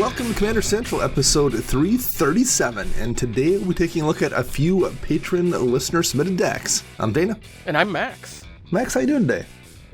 Welcome to Commander Central, episode 337, and today we're taking a look at a few Patron listener-submitted decks. I'm Dana. And I'm Max. Max, how you doing today?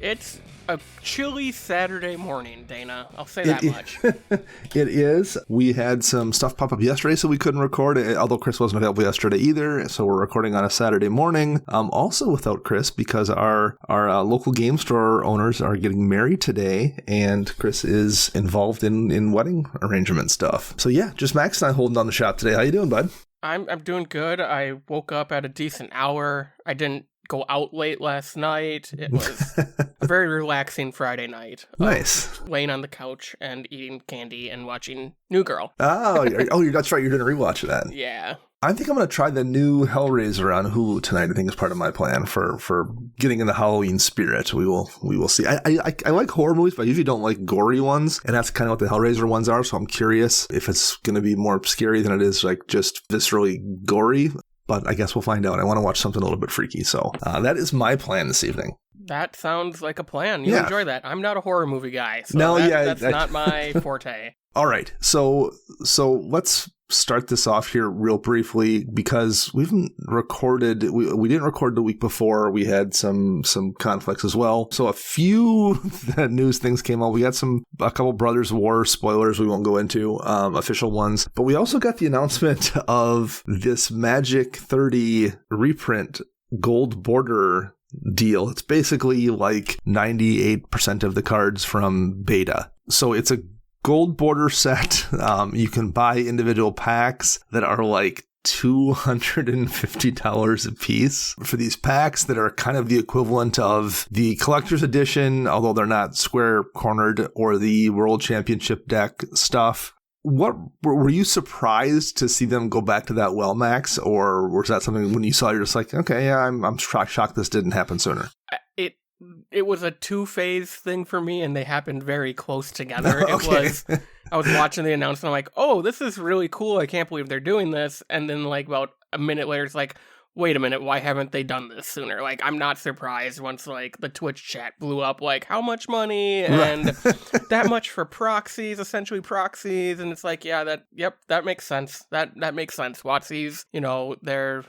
It's a chilly Saturday morning, Dana. I'll say that much. It is. We had some stuff pop up yesterday, so we couldn't record, although Chris wasn't available yesterday either, so we're recording on a Saturday morning. Also without Chris, because our local game store owners are getting married today, and Chris is involved in wedding arrangement stuff. So yeah, just Max and I holding down the shop today. How you doing, bud? I'm doing good. I woke up at a decent hour. I didn't go out late last night. It was a very relaxing Friday night. Nice. Laying on the couch and eating candy and watching New Girl. That's right. You're doing a rewatch of that. Yeah. I think I'm going to try the new Hellraiser on Hulu tonight. I think is part of my plan for getting in the Halloween spirit. We will see. I like horror movies, but I usually don't like gory ones, and that's kind of what the Hellraiser ones are. So I'm curious if it's going to be more scary than it is like just viscerally gory. But I guess we'll find out. I want to watch something a little bit freaky. So that is my plan this evening. That sounds like a plan. You enjoy that. I'm not a horror movie guy. So that's not my forte. All right. So let's start this off here real briefly, because we haven't recorded. We didn't record the week before. We had some conflicts as well. So a few news things came out. We got a couple Brothers War spoilers we won't go into, official ones. But we also got the announcement of this Magic 30 reprint gold border deal. It's basically like 98% of the cards from beta. So it's a gold border set. You can buy individual packs that are like $250 a piece for these packs that are kind of the equivalent of the collector's edition, although they're not square cornered, or the World Championship deck stuff. What were you surprised to see them go back to that, well, Max, or was that something when you saw you're just like, okay, yeah, I'm shocked this didn't happen sooner? It was a two-phase thing for me, and they happened very close together. Okay. I was watching the announcement, I'm like, oh, this is really cool, I can't believe they're doing this, and then like about a minute later, it's like, wait a minute, why haven't they done this sooner? Like, I'm not surprised once like the Twitch chat blew up, like, how much money, and that much for proxies, essentially proxies, and it's like, yeah, that makes sense. That makes sense. WotC's, they're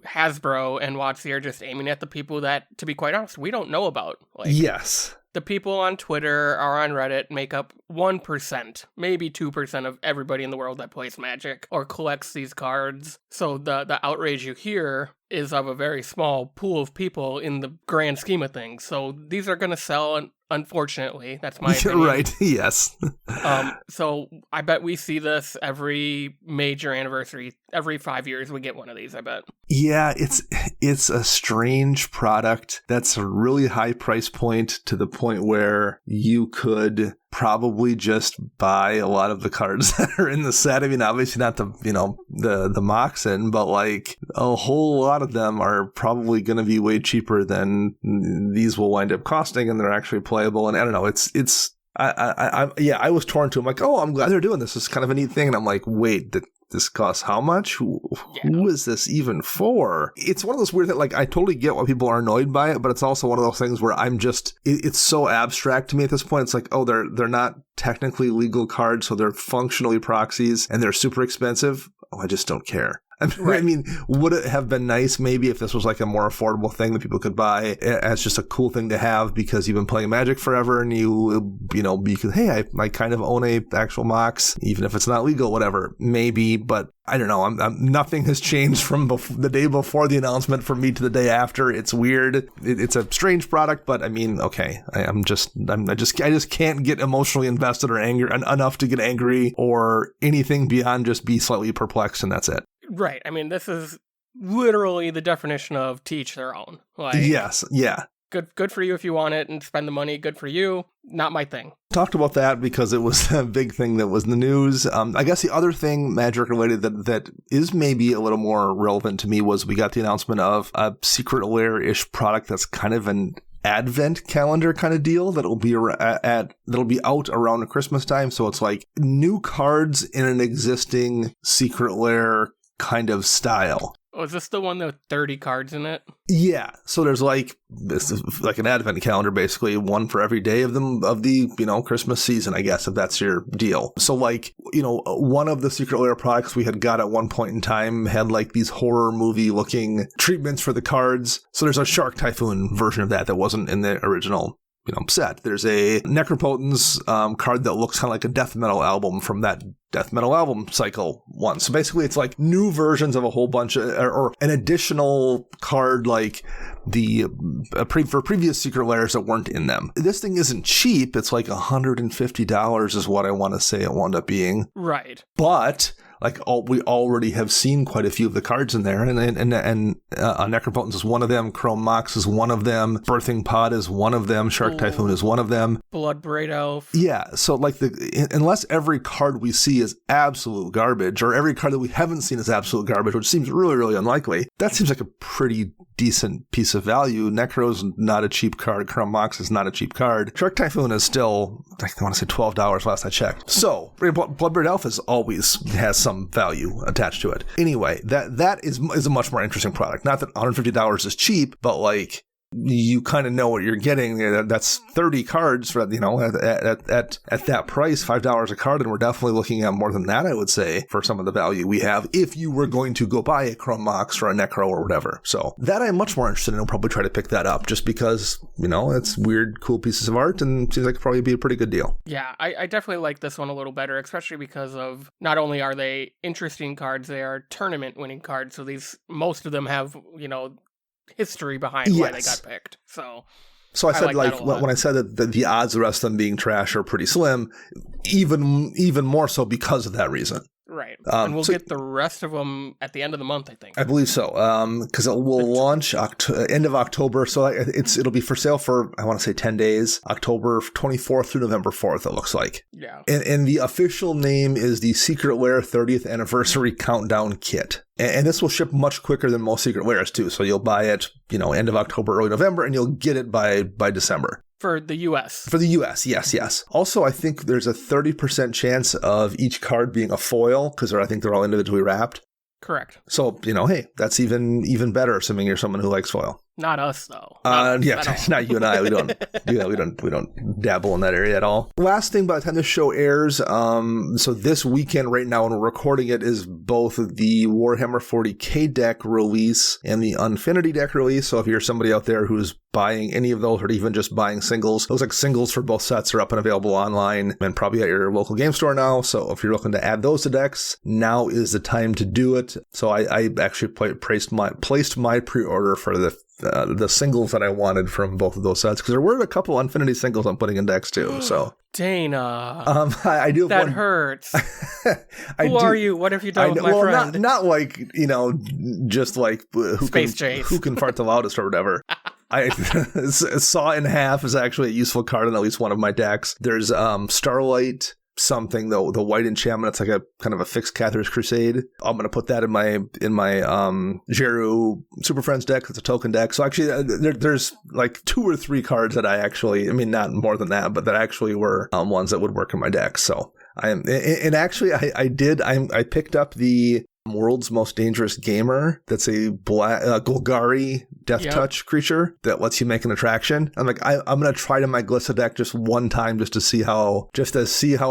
Hasbro and WotC are just aiming at the people that, to be quite honest, we don't know about. Like, yes. The people on Twitter or on Reddit make up 1%, maybe 2% of everybody in the world that plays Magic or collects these cards. So the outrage you hear is of a very small pool of people in the grand scheme of things. So these are going to sell, unfortunately. That's my opinion. You're right, yes. So I bet we see this every major anniversary. Every 5 years we get one of these, I bet. Yeah, it's a strange product that's a really high price point, to the point where you could probably just buy a lot of the cards that are in the set. I mean, obviously not the Moxen, but like a whole lot of them are probably going to be way cheaper than these will wind up costing, and they're actually playable. And I don't know, I was torn too. I'm like, oh, I'm glad they're doing this. It's kind of a neat thing. And I'm like, wait, this costs how much? Who is this even for? It's one of those weird things, like, I totally get why people are annoyed by it, but it's also one of those things where it's so abstract to me at this point. It's like, oh, they're not technically legal cards, so they're functionally proxies, and they're super expensive. Oh, I just don't care. I mean, would it have been nice maybe if this was like a more affordable thing that people could buy as just a cool thing to have because you've been playing Magic forever, and you could, hey, I kind of own a actual Mox, even if it's not legal, whatever, maybe. But I don't know. Nothing has changed from the day before the announcement for me to the day after. It's weird. It's a strange product, but I mean, okay, I just can't get emotionally invested or angry enough to get angry or anything beyond just be slightly perplexed, and that's it. Right. I mean, this is literally the definition of to each their own. Like, yes. Yeah. Good for you if you want it and spend the money. Good for you. Not my thing. Talked about that because it was a big thing that was in the news. I guess the other thing Magic related that is maybe a little more relevant to me was we got the announcement of a Secret Lair-ish product that's kind of an advent calendar kind of deal that'll be out around Christmas time. So it's like new cards in an existing Secret Lair kind of style. Oh, is this the one with 30 cards in it? Yeah, so there's like this is like an advent calendar, basically one for every day of the Christmas season, I guess, if that's your deal. So like one of the Secret Lair products we had got at one point in time had like these horror movie looking treatments for the cards. So there's a Shark Typhoon version of that wasn't in the original set. There's a Necropotence card that looks kind of like a death metal album from that death metal album cycle one. So basically it's like new versions of a whole bunch of, or an additional card like for previous Secret Lairs that weren't in them. This thing isn't cheap. It's like $150 is what I want to say it wound up being. Right. But we already have seen quite a few of the cards in there, and Necropotence is one of them, Chrome Mox is one of them, Birthing Pod is one of them, Shark Typhoon is one of them. Bloodbraid Elf. Yeah, so like unless every card we see is absolute garbage, or every card that we haven't seen is absolute garbage, which seems really, really unlikely, that seems like a pretty decent piece of value. Necro's not a cheap card, Chrome Mox is not a cheap card. Shark Typhoon is still, I want to say $12 last I checked. So, Bloodbraid Elf has some value attached to it. Anyway, that is a much more interesting product. Not that $150 is cheap, but like you kind of know what you're getting. That's 30 cards for at that price, $5 a card, and we're definitely looking at more than that, I would say, for some of the value we have if you were going to go buy a Chrome Mox or a Necro or whatever. So that I'm much more interested in. I'll probably try to pick that up just because it's weird, cool pieces of art and seems like it'd probably be a pretty good deal. Yeah, I definitely like this one a little better, especially because of not only are they interesting cards, they are tournament winning cards. So most of them have history behind why they got picked. So I said when I said that the odds of the rest of them being trash are pretty slim, even more so because of that reason. Right. And we'll get the rest of them at the end of the month, I think. I believe so. Because it will launch end of October. So it'll be for sale for, I want to say 10 days, October 24th through November 4th, it looks like. Yeah. And the official name is the Secret Lair 30th Anniversary Countdown Kit. And this will ship much quicker than most Secret Lairs too. So you'll buy it, end of October, early November, and you'll get it by December. For the U.S. For the U.S., yes. Also, I think there's a 30% chance of each card being a foil, because I think they're all individually wrapped. Correct. So, hey, that's even better, assuming you're someone who likes foil. Not us, though. Not you and I. We don't do that. We don't dabble in that area at all. Last thing by the time this show airs, so this weekend right now when we're recording it is both the Warhammer 40k deck release and the Unfinity deck release. So if you're somebody out there who's buying any of those or even just buying singles, looks like singles for both sets are up and available online and probably at your local game store now. So if you're looking to add those to decks, now is the time to do it. So I actually placed my pre-order for the singles that I wanted from both of those sets, because there were a couple Unfinity singles I'm putting in decks too. So Dana, I do. That hurts. Who are you? What have you done with my friend? Not like just like who can fart the loudest or whatever. I Saw in Half is actually a useful card in at least one of my decks. There's Starlight something, though, the white enchantment. It's like a kind of a fixed Cathar's Crusade. I'm going to put that in my Jeru Super Friends deck. It's a token deck. So actually there's like 2 or 3 cards that I not more than that, but that actually were ones that would work in my deck. So I picked up the World's Most Dangerous Gamer. That's a Golgari Death Touch creature that lets you make an attraction. I'm like, I'm going to try to my Glissa deck just one time just to see how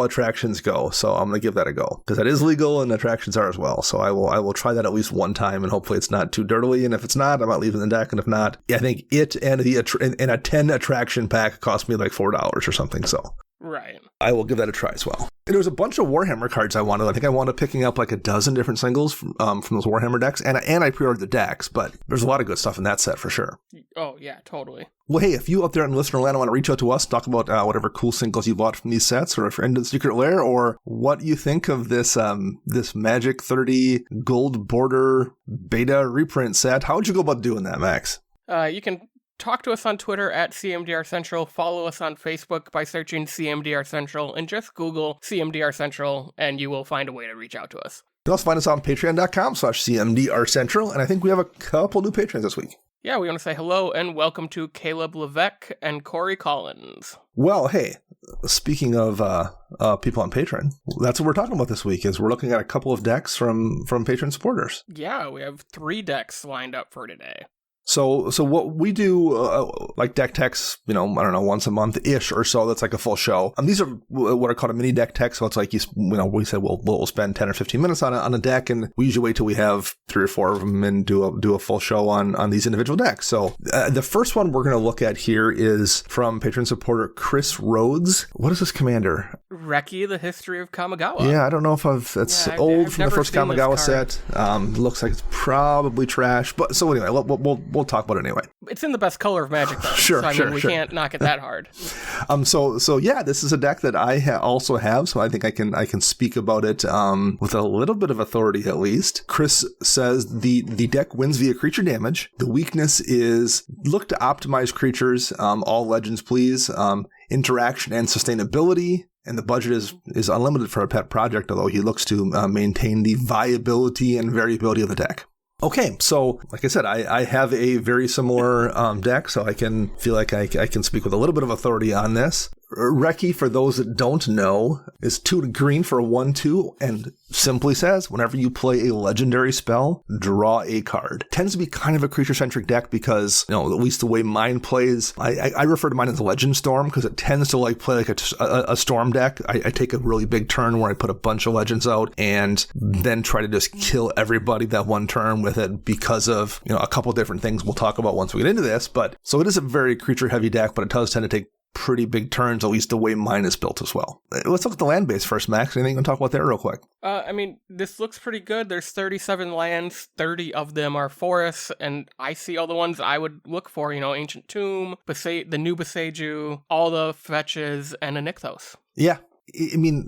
attractions go. So I'm going to give that a go, because that is legal and attractions are as well. So I will try that at least one time, and hopefully it's not too dirtily. And if it's not, I might leave it in the deck. And if not, I think it and a 10 attraction pack cost me like $4 or something. So right, I will give that a try as well. There was a bunch of Warhammer cards I wanted. I think I wound up picking up like a dozen different singles from those Warhammer decks, and I pre-ordered the decks, but there's a lot of good stuff in that set for sure. Oh, yeah, totally. Well, hey, if you out there in listener land want to reach out to us, talk about whatever cool singles you bought from these sets, or if you're into the Secret Lair, or what you think of this Magic 30 gold border beta reprint set, how would you go about doing that, Max? You can talk to us on Twitter at CMDR Central. Follow us on Facebook by searching CMDR Central, and just Google CMDR Central and you will find a way to reach out to us. You can also find us on patreon.com/CMDR Central, and I think we have a couple new patrons this week. Yeah, we want to say hello and welcome to Caleb Levesque and Corey Collins. Well, hey, speaking of people on Patreon, that's what we're talking about this week, is we're looking at a couple of decks from Patreon supporters. Yeah, we have 3 decks lined up for today. So what we do, like deck techs, I don't know, once a month-ish or so, that's like a full show. These are what are called a mini deck tech. So it's like, we say we'll spend 10 or 15 minutes on a deck, and we usually wait till we have 3 or 4 of them and do a full show on these individual decks. So the first one we're going to look at here is from patron supporter Chris Rhodes. What is this commander? Reki, the History of Kamigawa. Yeah, I don't know if I've old from the first Kamigawa set. Looks like it's probably trash. But so anyway, we'll talk about it anyway. It's in the best color of Magic, though. Sure, we can't knock it that hard. So yeah, this is a deck that I also have, so I think I can speak about it with a little bit of authority at least. Chris says the deck wins via creature damage. The weakness is look to optimize creatures, all legends please, interaction and sustainability. And the budget is unlimited for a pet project, although he looks to maintain the viability and variability of the deck. Okay, so like I said, I have a very similar deck, so I can feel like I can speak with a little bit of authority on this. Reki, for those that don't know, is 2 green for a 1/2 and simply says, whenever you play a legendary spell, draw a card. Tends to be kind of a creature-centric deck because, at least the way mine plays, I refer to mine as Legend Storm because it tends to play like a storm deck. I take a really big turn where I put a bunch of legends out and then try to just kill everybody that one turn with it because of, a couple different things we'll talk about once we get into this. But so it is a very creature-heavy deck, but it does tend to take pretty big turns, at least the way mine is built as well. Let's look at the land base first, Max. Anything you can talk about there real quick? This looks pretty good. There's 37 lands, 30 of them are forests, and I see all the ones I would look for, Ancient Tomb, the new Boseiju, all the fetches, and a Nykthos. Yeah.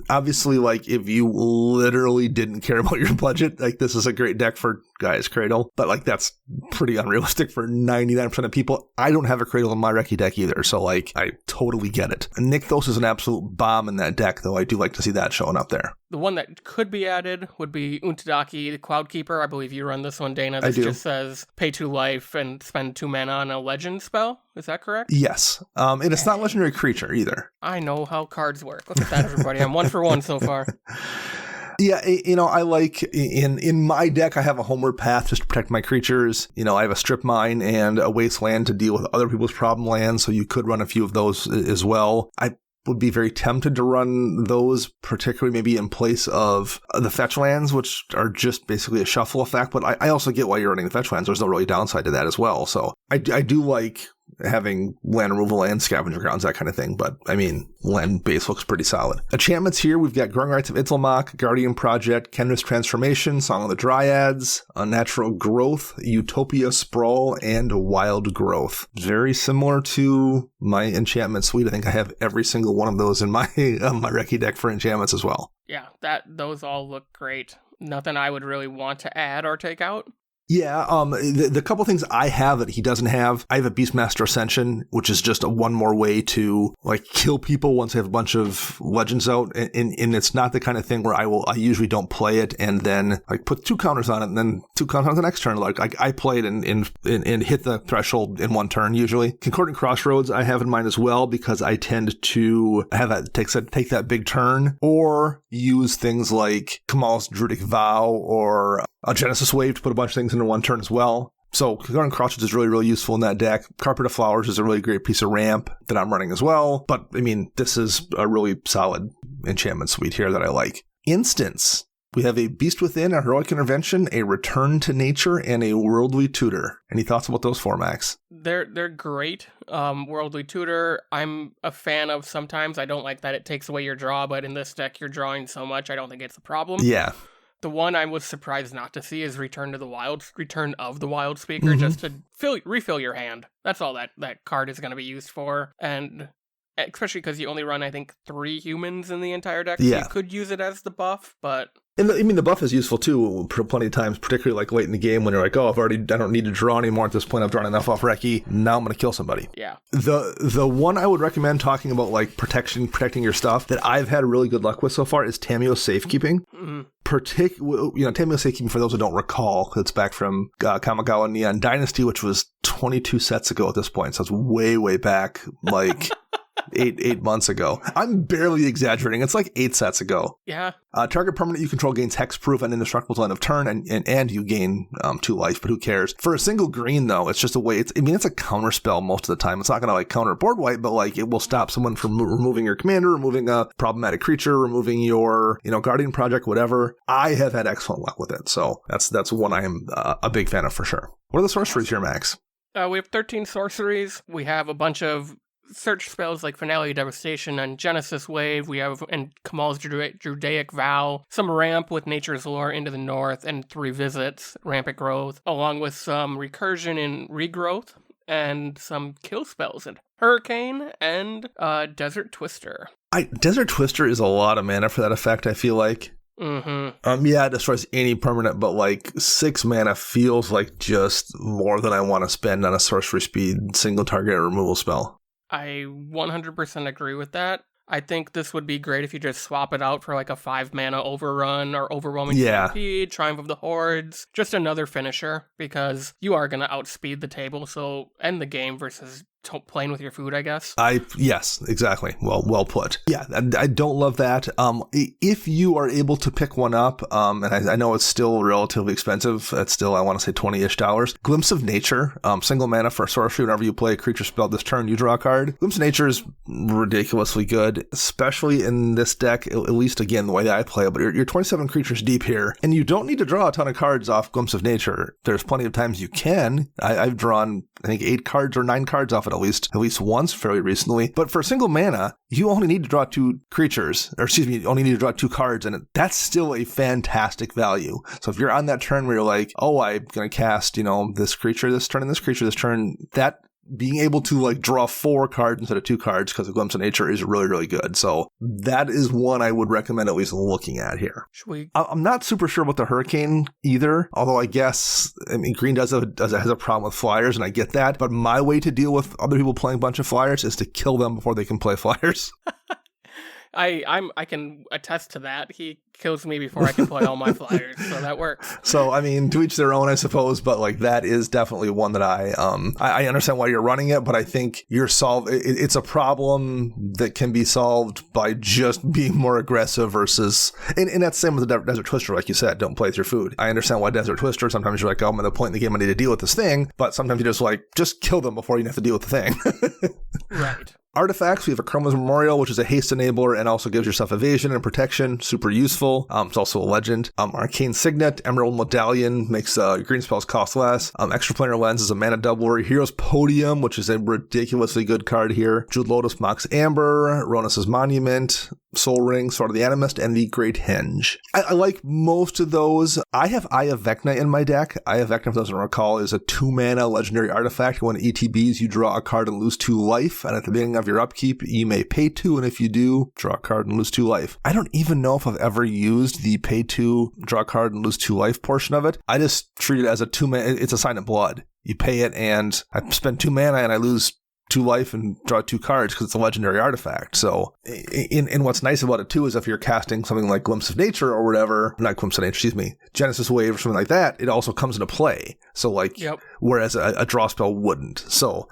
Obviously, if you literally didn't care about your budget, this is a great deck for Gaia's Cradle, but that's pretty unrealistic for 99% of people. I don't have a Cradle in my Reki deck either, so I totally get it. Nykthos is an absolute bomb in that deck, though I do like to see that showing up there. The one that could be added would be Untadaki, the Cloudkeeper. I believe you run this one, Dana. This just says pay 2 life and spend 2 mana on a legend spell. Is that correct? Yes. And it's not legendary creature either. I know how cards work. Look at that, everybody. I'm 1 for 1 so far. Yeah, I like, in my deck, I have a homeward path just to protect my creatures. I have a strip mine and a wasteland to deal with other people's problem lands, so you could run a few of those as well. I would be very tempted to run those, particularly maybe in place of the fetch lands, which are just basically a shuffle effect, but I also get why you're running the fetch lands. There's no really downside to that as well, so I do like having land removal and scavenger grounds, that kind of thing. But land base looks pretty solid. Enchantments here, we've got Growing Rights of Itlimoc, Guardian Project, Kenris Transformation, Song of the Dryads, Unnatural Growth, Utopia Sprawl, and Wild Growth. Very similar to my enchantment suite. I think I have every single one of those in my my Reki deck for enchantments as well. Yeah, those all look great. Nothing I would really want to add or take out. Yeah, the couple things I have that he doesn't have, I have a Beastmaster Ascension, which is just one more way to kill people once I have a bunch of legends out, and it's not the kind of thing where I usually don't play it and then put 2 counters on it and then 2 counters on the next turn. I play it and hit the threshold in 1 turn usually. Concordant Crossroads I have in mind as well because I tend to have that take that big turn or use things like Kamal's Druidic Vow or a Genesis Wave to put a bunch of things into 1 turn as well. So Concordant Crossroads is really, really useful in that deck. Carpet of Flowers is a really great piece of ramp that I'm running as well. But, this is a really solid enchantment suite here that I like. Instants. We have a Beast Within, a Heroic Intervention, a Return to Nature, and a Worldly Tutor. Any thoughts about those 4, Max? They're great. Worldly Tutor, I'm a fan of sometimes. I don't like that it takes away your draw, but in this deck you're drawing so much, I don't think it's a problem. Yeah. The one I was surprised not to see is Return of the Wild Speaker, just to refill your hand. That's all that card is going to be used for. And especially because you only run, I think, 3 humans in the entire deck. Yeah. So you could use it as the buff, but... And the buff is useful too, plenty of times, particularly late in the game when you're I don't need to draw anymore at this point. I've drawn enough off Reki. Now I'm going to kill somebody. Yeah. The one I would recommend talking about protecting your stuff that I've had really good luck with so far is Tamiyo's Safekeeping. Mm-hmm. Tamiyo's Safekeeping, for those who don't recall, it's back from Kamigawa Neon Dynasty, which was 22 sets ago at this point. So it's way, way back. eight months ago. I'm barely exaggerating. It's like 8 sets ago. Yeah. Target permanent you control gains hexproof and indestructible till end of turn, and you gain 2 life, but who cares? For a single green, though, it's just a way. It's a counter spell most of the time. It's not going to like counter board wipe, but like it will stop someone from removing your commander, removing a problematic creature, removing your guardian project, whatever. I have had excellent luck with it, so that's one I am a big fan of for sure. What are the sorceries here, Max? We have 13 sorceries. We have a bunch of search spells like Finale Devastation and Genesis Wave. We have and Kamal's Judaic Vow, some ramp with Nature's Lore into the north, and 3 visits, Rampant Growth, along with some recursion in Regrowth, and some kill spells in Hurricane and Desert Twister. Desert Twister is a lot of mana for that effect, I feel like. Mm-hmm. Yeah, it destroys any permanent, but like 6 mana feels like just more than I want to spend on a sorcery speed single target removal spell. I 100% agree with that. I think this would be great if you just swap it out for like a 5 mana overrun or overwhelming stampede, Triumph of the Hordes, just another finisher, because you are going to outspeed the table, so end the game versus playing with your food, I guess. Yes, exactly. Well put. Yeah, I don't love that. If you are able to pick one up, and I know it's still relatively expensive. It's still, I want to say $20-ish. Glimpse of Nature, single mana for a sorcery. Whenever you play a creature spell this turn, you draw a card. Glimpse of Nature is ridiculously good, especially in this deck, at least again, the way that I play it. But you're 27 creatures deep here, and you don't need to draw a ton of cards off Glimpse of Nature. There's plenty of times you can. I've drawn, I think, 8 cards or 9 cards off it at least once fairly recently. But for single mana, you only need to draw 2 creatures, or excuse me, you only need to draw 2 cards, and that's still a fantastic value. So if you're on that turn where you're like, oh, I'm going to cast, this creature this turn and this creature this turn, that being able to like draw 4 cards instead of 2 cards because of Glimpse of Nature is really, really good. So that is one I would recommend at least looking at here. I'm not super sure about the Hurricane either, although I guess, green has a problem with flyers, and I get that. But my way to deal with other people playing a bunch of flyers is to kill them before they can play flyers. I can attest to that. He kills me before I can play all my flyers, so that works. So, to each their own, I suppose, but like that is definitely one that I understand why you're running it, but I think it's a problem that can be solved by just being more aggressive versus, and that's the same with the Desert Twister, like you said, don't play with your food. I understand why Desert Twister, sometimes you're like, oh, I'm at the point in the game I need to deal with this thing, but sometimes you just kill them before you have to deal with the thing. Right. Artifacts, we have a Chroma's Memorial, which is a haste enabler and also gives yourself evasion and protection. Super useful. It's also a legend. Arcane Signet, Emerald Medallion, makes green spells cost less. Extraplanar Lens is a mana doubler. Hero's Podium, which is a ridiculously good card here. Jeweled Lotus, Mox Amber, Ronus' Monument, Soul Ring, Sword of the Animist, and the Great Henge. I like most of those. I have Eye of Vecna in my deck. Eye of Vecna, if doesn't recall, is a 2-mana legendary artifact. When it ETBs, you draw a card and lose 2 life, and at the beginning of your upkeep, you may pay 2, and if you do, draw a card and lose 2 life. I don't even know if I've ever used the pay 2, draw a card and lose 2 life portion of it. I just treat it as a 2-mana, it's a sign of blood. You pay it, and I spend 2 mana, and I lose 2 life and draw 2 cards because it's a legendary artifact. So, in what's nice about it too is if you're casting something like Glimpse of Nature or whatever, not Glimpse of Nature, excuse me, Genesis Wave or something like that, it also comes into play. So whereas a draw spell wouldn't. So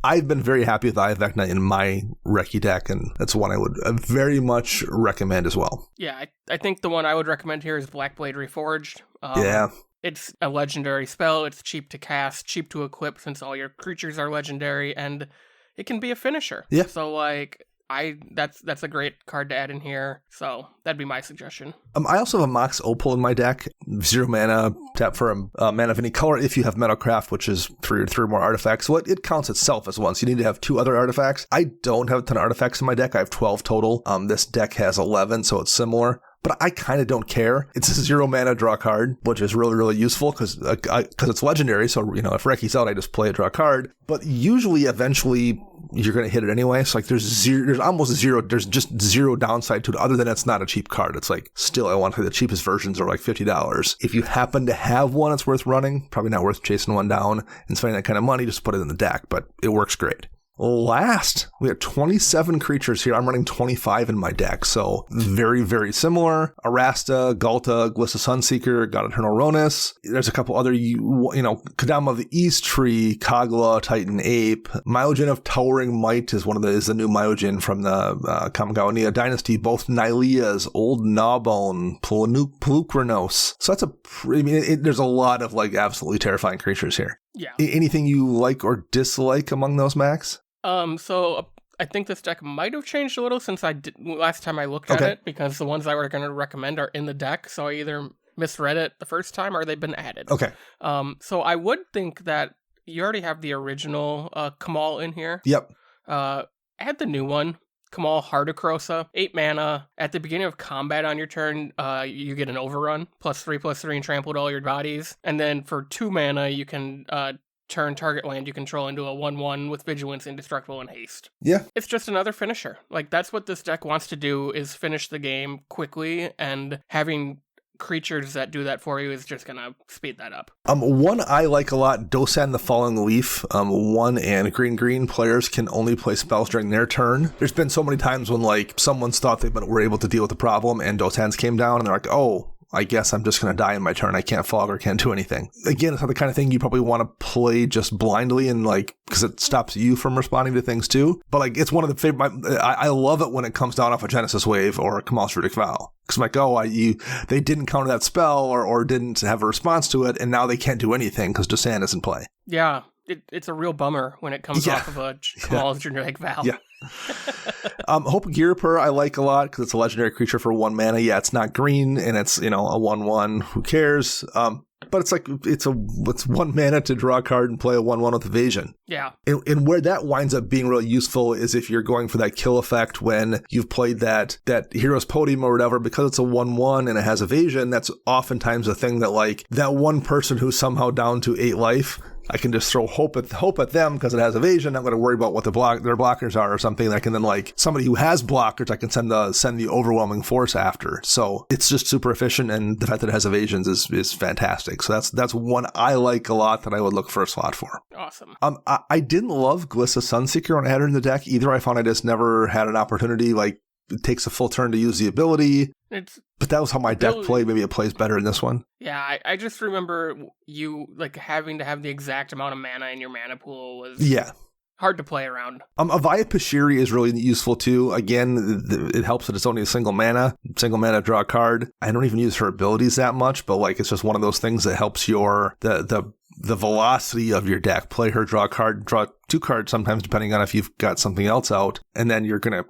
I've been very happy with Eye of Vecna in my Reki deck, and that's one I would very much recommend as well. Yeah, I think the one I would recommend here is Blackblade Reforged. Yeah. It's a legendary spell. It's cheap to cast, cheap to equip since all your creatures are legendary, and it can be a finisher. Yeah. So that's a great card to add in here. So that'd be my suggestion. I also have a Mox Opal in my deck. 0 mana, tap for a mana of any color if you have Metalcraft, which is 3 or more artifacts. So it counts itself as one. So you need to have 2 other artifacts. I don't have a ton of artifacts in my deck. I have 12 total. This deck has 11, so it's similar. But I kind of don't care. It's a 0 mana draw card, which is really, really useful because it's legendary. So, if Reki's out, I just play a draw card. But usually, eventually, you're going to hit it anyway. So, there's almost zero, there's just 0 downside to it other than it's not a cheap card. It's like, still, I want to say the cheapest versions are like $50. If you happen to have one, it's worth running. Probably not worth chasing one down and spending that kind of money. Just put it in the deck, but it works great. Last, we have 27 creatures here. I'm running 25 in my deck, so very, very similar. Arasta, Galta, Glissa Sunseeker, God Eternal Ronus. There's a couple other, Kadama of the East Tree, Kagla, Titan Ape. Myojin of Towering Might is the new Myojin from the Kamigawa Dynasty. Both Nyleas, Old Gnawbone, Pelucranos. So that's there's a lot of absolutely terrifying creatures here. Yeah. Anything you like or dislike among those, Max? So I think this deck might have changed a little since last time I looked at it, because the ones I were going to recommend are in the deck, so I either misread it the first time or they've been added. Okay. So I would think that you already have the original Kamal in here. Yep. Add the new one, Kamal Hardacrosa, 8 mana. At the beginning of combat on your turn, you get an overrun, +3/+3 and trample to all your bodies. And then for 2 mana, you can turn target land you control into a 1/1 with vigilance, indestructible, and haste. Yeah. It's just another finisher. That's what this deck wants to do, is finish the game quickly, and having creatures that do that for you is just gonna speed that up. One I like a lot, Dosan the Falling Leaf. 1 and green players can only play spells during their turn. There's been so many times when someone's thought they were able to deal with the problem and Dosan's came down and they're like, oh, I guess I'm just going to die in my turn. I can't fog or can't do anything. Again, it's not the kind of thing you probably want to play just blindly and because it stops you from responding to things too. But it's one of the favorite. I love it when it comes down off a Genesis Wave or a Kamal's Rudic Vow. Because they didn't counter that spell or didn't have a response to it, and now they can't do anything because Dosan is in play. Yeah, it's a real bummer when it comes off of a Kamal's Rudic Vow. Yeah. Hope Girper I like a lot because it's a legendary creature for 1 mana. Yeah, it's not green and it's a 1/1. Who cares? But it's 1 mana to draw a card and play a 1/1 with evasion. Yeah. And where that winds up being really useful is if you're going for that kill effect when you've played that Hero's Podium or whatever, because it's a 1/1 and it has evasion. That's oftentimes a thing that that one person who's somehow down to 8 life, I can just throw hope at them because it has evasion. I'm going to worry about what their blockers are or something. I can then somebody who has blockers, I can send the overwhelming force after. So it's just super efficient, and the fact that it has evasions is fantastic. So that's one I like a lot that I would look for a slot for. Awesome. I didn't love Glissa Sunseeker when I had her in the deck either. I found I just never had an opportunity. It takes a full turn to use the ability. But that was how my deck played. Maybe it plays better in this one. Yeah, I just remember you having to have the exact amount of mana in your mana pool was hard to play around. Avaya Pashiri is really useful too. Again, it helps that it's only a single mana draw a card. I don't even use her abilities that much, but it's just one of those things that helps the velocity of your deck. Play her, draw a card, draw 2 cards sometimes, depending on if you've got something else out. And then you're going to,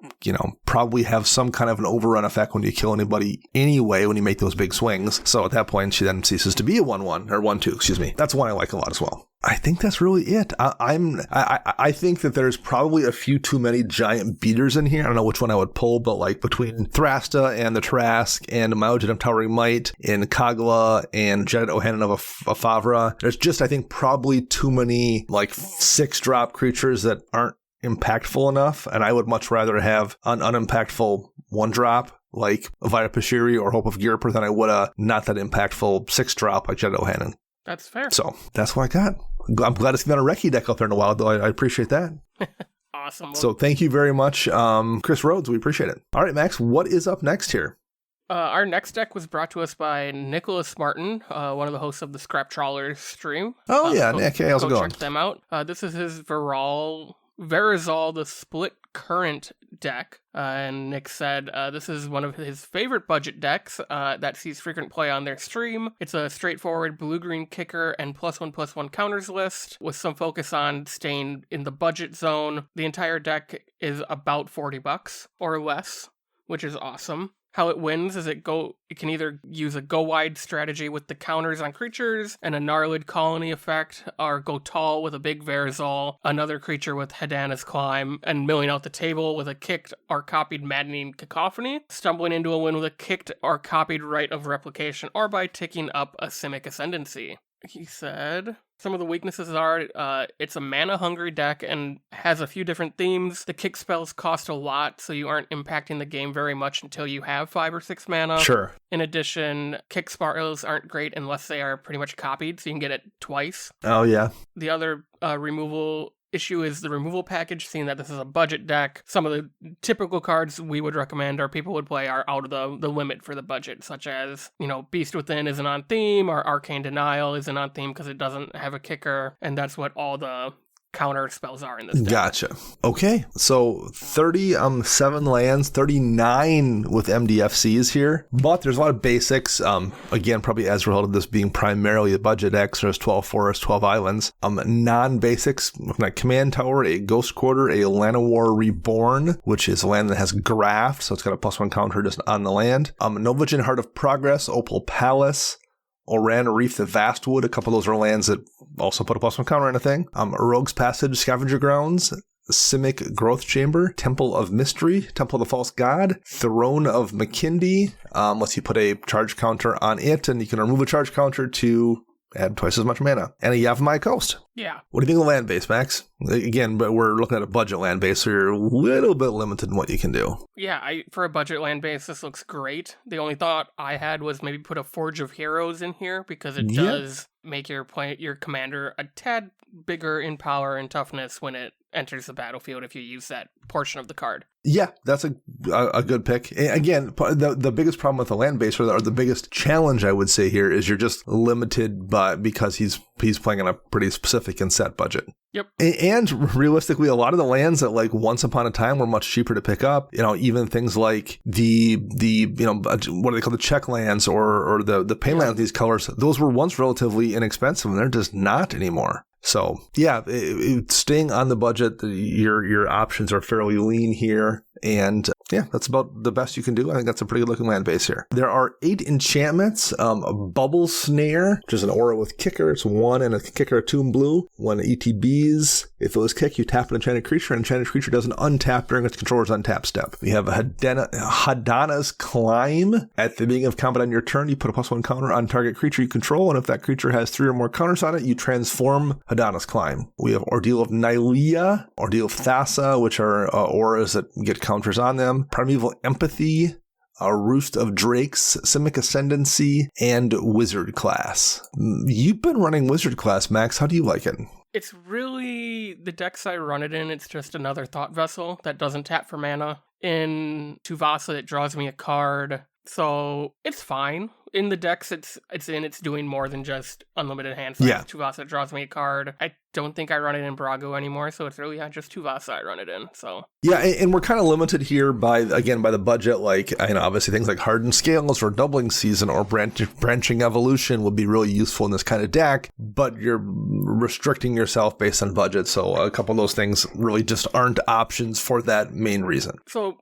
probably have some kind of an overrun effect when you kill anybody anyway, when you make those big swings. So at that point, she then ceases to be a 1/1 or 1/2, excuse me. That's one I like a lot as well. I think that's really it. I think that there's probably a few too many giant beaters in here. I don't know which one I would pull, but between Thrasta and the Trask and Myojin of Towering Might and Kagla and Jedit Ohanan of Afavra, there's just, I think, probably too many 6-drop creatures that aren't impactful enough. And I would much rather have an unimpactful 1-drop like Avaya Pashiri or Hope of Girper than I would a not that impactful 6-drop like Jedit Ohanan. That's fair. So that's what I got. I'm glad it's been a Reki deck out there in a while, though. I appreciate that. Awesome. So thank you very much, Chris Rhodes. We appreciate it. All right, Max, what is up next here? Our next deck was brought to us by Nicholas Martin, one of the hosts of the Scrap Trawlers stream. Oh, yeah, Nick. Hey, how's it going? Check them out. This is his Verazol, the Split Current deck. And Nick said this is one of his favorite budget decks that sees frequent play on their stream. It's a straightforward blue-green kicker and +1/+1 counters list with some focus on staying in the budget zone. The entire deck is about $40 or less, which is awesome. How it wins is it can either use a go wide strategy with the counters on creatures and a Gnarlid Colony effect, or go tall with a big Verazol, another creature with Hedana's Climb, and milling out the table with a kicked or copied Maddening Cacophony, stumbling into a win with a kicked or copied Rite of Replication, or by ticking up a Simic Ascendancy. He said some of the weaknesses are it's a mana-hungry deck and has a few different themes. The kick spells cost a lot, so you aren't impacting the game very much until you have 5 or 6 mana. Sure. In addition, kick spells aren't great unless they are pretty much copied, so you can get it twice. Oh, yeah. The other removal issue is the removal package, seeing that this is a budget deck. Some of the typical cards we would recommend or people would play are out of the limit for the budget, such as, Beast Within isn't on theme, or Arcane Denial isn't on theme because it doesn't have a kicker, and that's what all the counter spells are in this deck. Gotcha. Okay, so 37 lands, 39 with MDFCs here, but there's a lot of basics. Again, probably as a result of this being primarily a budget deck, so there's 12 forests, 12 islands. Non-basics, looking at Command Tower, a Ghost Quarter, a Llanowar Reborn, which is a land that has Graft, so it's got a +1 counter just on the land. Novagin Heart of Progress, Opal Palace, Oran Reef the Vastwood, a couple of those are lands that also put a +1 counter on a thing. Rogue's Passage, Scavenger Grounds, Simic Growth Chamber, Temple of Mystery, Temple of the False God, Throne of Makindi, lets you put a charge counter on it, and you can remove a charge counter to add twice as much mana. And a Yavimaya Coast. Yeah. What do you think of the land base, Max? Again, but we're looking at a budget land base, so you're a little bit limited in what you can do. Yeah, for a budget land base, this looks great. The only thought I had was maybe put a Forge of Heroes in here, because it does make your commander a tad bigger in power and toughness when it enters the battlefield if you use that portion of the card. Yeah, that's a good pick. Again, the biggest problem with the land base, or the biggest challenge I would say here, is you're just limited because he's playing on a pretty specific and set budget. Yep. And realistically, a lot of the lands that once upon a time were much cheaper to pick up, even things like the what do they call the check lands or the pain lands, these colors, those were once relatively inexpensive, and they're just not anymore. So yeah, staying on the budget, your options are fairly lean here. And yeah, that's about the best you can do. I think that's a pretty good looking land base here. There are 8 enchantments. A Bubble Snare, which is an aura with kicker. It's 1 and a kicker, 2 in blue. 1 ETBs. If it was kick, you tap an enchanted creature. An enchanted creature doesn't untap during its controller's untap step. We have a Hadana's Climb. At the beginning of combat on your turn, you put a +1 counter on target creature you control, and if that creature has 3 or more counters on it, you transform Hadana's Climb. We have Ordeal of Nylea, Ordeal of Thassa, which are auras that get counters on them. Primeval Empathy, a Roost of Drakes, Simic Ascendancy, and Wizard Class. You've been running Wizard Class, Max. How do you like it? It's really the decks I run it in. It's just another Thought Vessel that doesn't tap for mana. In Tuvasa, it draws me a card. So it's fine. In the decks it's doing more than just unlimited hand size. Yeah. Tuvasa draws me a card. I don't think I run it in Brago anymore, so it's really just Tuvasa I run it in. So yeah, and we're kind of limited here by the budget. Obviously things like Hardened Scales or Doubling Season or Branching Evolution would be really useful in this kind of deck, but you're restricting yourself based on budget. So a couple of those things really just aren't options for that main reason. So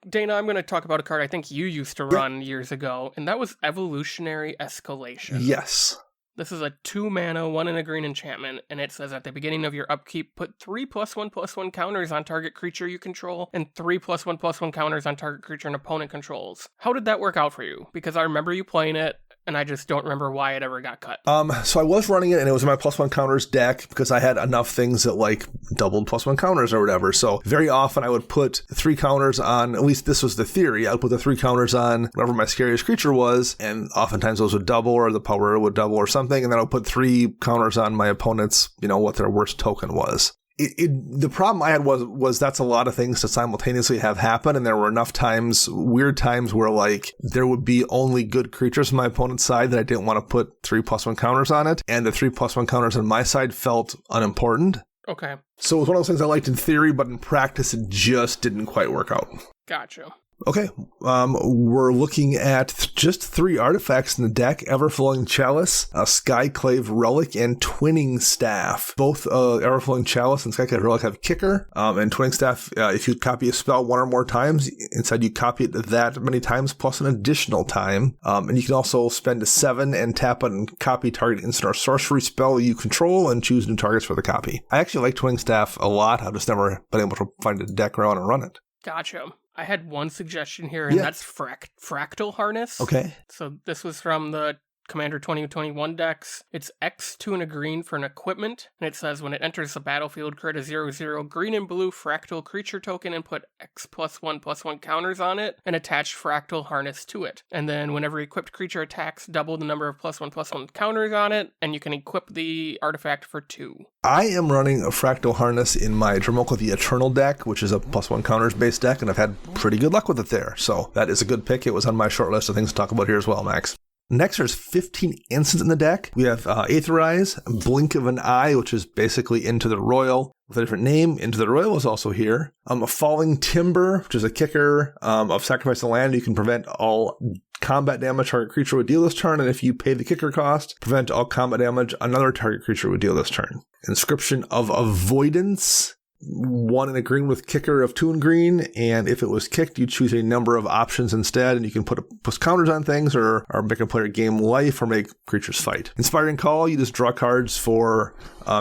Dana, I'm going to talk about a card I think you used to run years ago, and that was Evolutionary Escalation. Yes. This is a 2 mana, 1 and a green enchantment, and it says at the beginning of your upkeep, put 3 +1/+1 counters on target creature you control, and 3 +1/+1 counters on target creature an opponent controls. How did that work out for you? Because I remember you playing it, and I just don't remember why it ever got cut. So I was running it, and it was in my +1 counters deck because I had enough things that doubled +1 counters or whatever. So very often I would put 3 counters on, at least this was the theory, I would put the 3 counters on whatever my scariest creature was, and oftentimes those would double, or the power would double or something, and then I would put 3 counters on my opponent's, what their worst token was. The problem I had was that's a lot of things to simultaneously have happen, and there were enough times, weird times, where there would be only good creatures on my opponent's side that I didn't want to put 3 +1 counters on it, and the 3 +1 counters on my side felt unimportant. Okay. So it was one of those things I liked in theory, but in practice it just didn't quite work out. Gotcha. Okay, we're looking at just 3 artifacts in the deck: Everflowing Chalice, a Skyclave Relic, and Twinning Staff. Both Everflowing Chalice and Skyclave Relic have kicker, and Twinning Staff, if you copy a spell 1 or more times, instead you copy it that many times plus an additional time, and you can also spend a 7 and tap and copy target instant or sorcery spell you control and choose new targets for the copy. I actually like Twinning Staff a lot. I've just never been able to find a deck where I want to run it. Gotcha. I had one suggestion here, and that's Fractal Harness. Okay. So this was from the Commander 2021 decks. It's X, 2 and a green for an equipment, and it says when it enters the battlefield, create a 0/0 green and blue fractal creature token and put X +1/+1 counters on it, and attach fractal harness to it. And then whenever equipped creature attacks, double the number of +1/+1 counters on it, and you can equip the artifact for 2. I am running a fractal harness in my Dromoka the Eternal deck, which is a +1 counters based deck, and I've had pretty good luck with it there. So that is a good pick. It was on my short list of things to talk about here as well, Max. Next, there's 15 instants in the deck. We have Aetherize, Blink of an Eye, which is basically Into the Royal with a different name. Into the Royal is also here. A Falling Timber, which is a kicker of Sacrifice the Land. You can prevent all combat damage target creature would deal this turn, and if you pay the kicker cost, prevent all combat damage another target creature would deal this turn. Inscription of Avoidance, 1 and a green with kicker of 2 and green, and if it was kicked, you choose a number of options instead, and you can put counters on things, or make a player gain life, or make creatures fight. Inspiring Call, you just draw cards for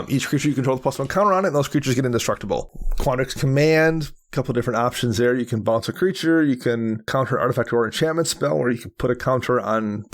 each creature you control with +1 counter on it, and those creatures get indestructible. Quandrix Command, a couple different options there. You can bounce a creature, you can counter an artifact or enchantment spell, or you can put a counter on,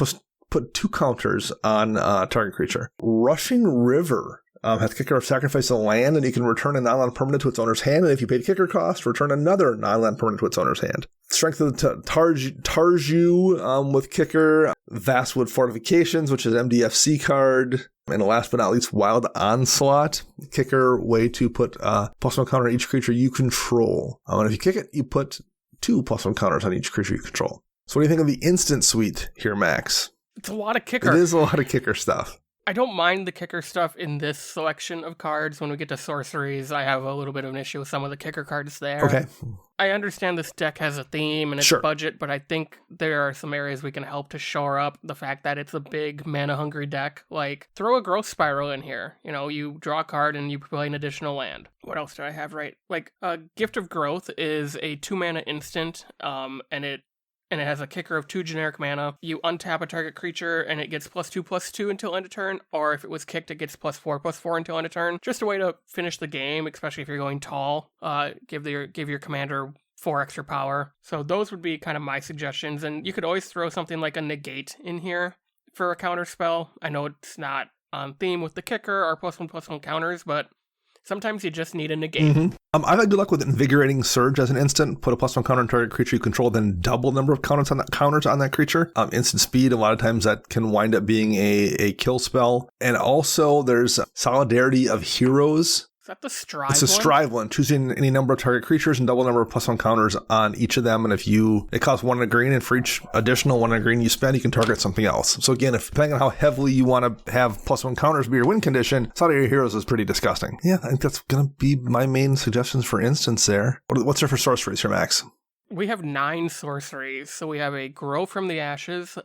put 2 counters on a target creature. Rushing River has kicker of Sacrifice a Land, and you can return a non-land permanent to its owner's hand, and if you paid kicker cost, return another non-land permanent to its owner's hand. Strength of the Tarju with kicker, Vastwood Fortifications, which is MDFC card, and last but not least, Wild Onslaught, kicker, way to put +1 counter on each creature you control. And if you kick it, you put 2 +1 counters on each creature you control. So what do you think of the instant suite here, Max? It's a lot of kicker. It is a lot of kicker stuff. I don't mind the kicker stuff in this selection of cards. When we get to sorceries, I have a little bit of an issue with some of the kicker cards there. Okay. I understand this deck has a theme and its budget, but I think there are some areas we can help to shore up the fact that it's a big mana-hungry deck. Like, throw a Growth Spiral in here. You know, you draw a card and you play an additional land. What else do I have right? Like, Gift of Growth is a 2-mana instant, and it has a kicker of 2 generic mana. You untap a target creature, and it gets +2/+2 until end of turn, or if it was kicked, it gets +4/+4 until end of turn. Just a way to finish the game, especially if you're going tall. Give your commander 4 extra power. So those would be kind of my suggestions, and you could always throw something like a Negate in here for a counter spell. I know it's not on theme with the kicker or +1/+1 counters, but sometimes you just need a negate. Mm-hmm. I've had good luck with Invigorating Surge as an instant. Put a +1 counter on target creature you control, then double number of counters on that creature. Instant speed, a lot of times that can wind up being a kill spell. And also there's Solidarity of Heroes. Is that the Strive It's a Strive one. Choosing any number of target creatures and double number of +1 counters on each of them. And it costs 1 and a green, and for each additional 1 and a green you spend, you can target something else. So again, depending on how heavily you want to have +1 counters be your win condition, Solidarity of Heroes is pretty disgusting. Yeah, I think that's going to be my main suggestions for instance there. What's there for sorceries here, Max? We have 9 sorceries. So we have a Grow from the Ashes,